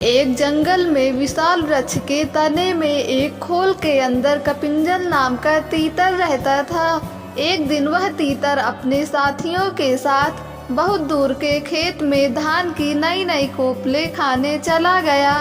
एक जंगल में विशाल वृक्ष के तने में एक खोल के अंदर कपिंजल नाम का तीतर रहता था। एक दिन वह तीतर अपने साथियों के साथ बहुत दूर के खेत में धान की नई नई कोपले खाने चला गया।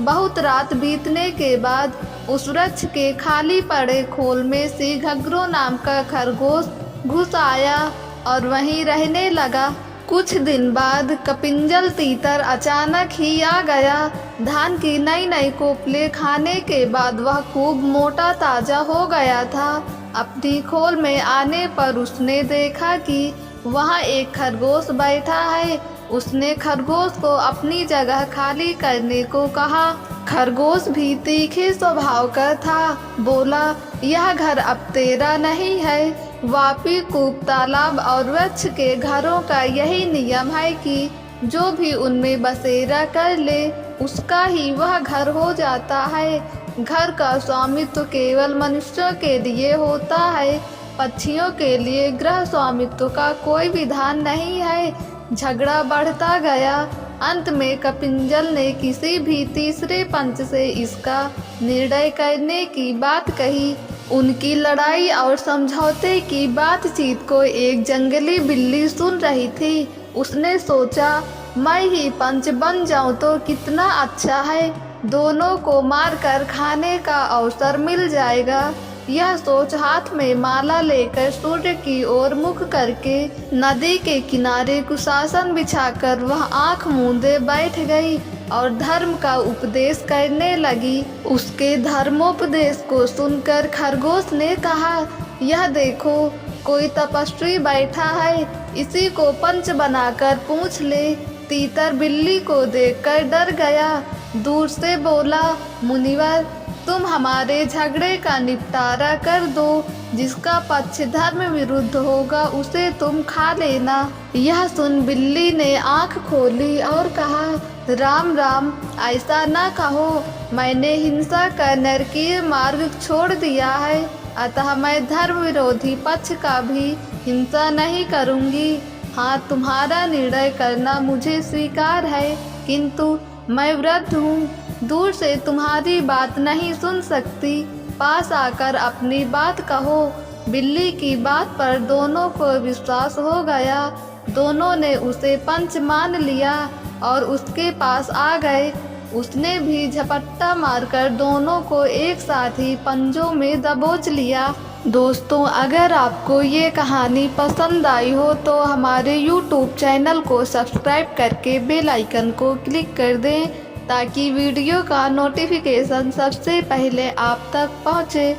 बहुत रात बीतने के बाद उस वृक्ष के खाली पड़े खोल में से घग्गरो नाम का खरगोश घुस आया और वहीं रहने लगा। कुछ दिन बाद कपिंजल तीतर अचानक ही आ गया। धान की नई नई कोपले खाने के बाद वह खूब मोटा ताजा हो गया था। अपनी खोल में आने पर उसने देखा कि वहाँ एक खरगोश बैठा है। उसने खरगोश को अपनी जगह खाली करने को कहा। खरगोश भी तीखे स्वभाव का था। बोला, यह घर अब तेरा नहीं है। वापी, कूप, तालाब और वृक्ष के घरों का यही नियम है कि जो भी उनमें बसेरा कर ले उसका ही वह घर हो जाता है। घर का स्वामित्व केवल मनुष्यों के लिए होता है। पक्षियों के लिए गृह स्वामित्व का कोई विधान नहीं है। झगड़ा बढ़ता गया। अंत में कपिंजल ने किसी भी तीसरे पंच से इसका निर्णय करने की बात कही। उनकी लड़ाई और समझौते की बातचीत को एक जंगली बिल्ली सुन रही थी। उसने सोचा, मैं ही पंच बन जाऊं तो कितना अच्छा है। दोनों को मारकर खाने का अवसर मिल जाएगा। यह सोच हाथ में माला लेकर सूर्य की ओर मुख करके नदी के किनारे कुशासन बिछाकर वह आंख मूंदे बैठ गई और धर्म का उपदेश करने लगी। उसके धर्मोपदेश को सुनकर खरगोश ने कहा, यह देखो, कोई तपस्वी बैठा है, इसी को पंच बनाकर पूछ ले। तीतर बिल्ली को देखकर डर गया। दूर से बोला, मुनिवर, तुम हमारे झगड़े का निपटारा कर दो। जिसका पक्ष धर्म विरुद्ध होगा उसे तुम खा लेना। यह सुन बिल्ली ने आंख खोली और कहा, राम राम, ऐसा न कहो। मैंने हिंसा का नरकीय मार्ग छोड़ दिया है, अतः मैं धर्म विरोधी पक्ष का भी हिंसा नहीं करूँगी। हाँ, तुम्हारा निर्णय करना मुझे स्वीकार है, किंतु मैं वृद्ध हूँ, दूर से तुम्हारी बात नहीं सुन सकती। पास आकर अपनी बात कहो। बिल्ली की बात पर दोनों को विश्वास हो गया। दोनों ने उसे पंच मान लिया और उसके पास आ गए। उसने भी झपट्टा मारकर दोनों को एक साथ ही पंजों में दबोच लिया। दोस्तों, अगर आपको ये कहानी पसंद आई हो तो हमारे YouTube चैनल को सब्सक्राइब करके बेल आइकन को क्लिक कर दें ताकि वीडियो का नोटिफिकेशन सबसे पहले आप तक पहुँचे।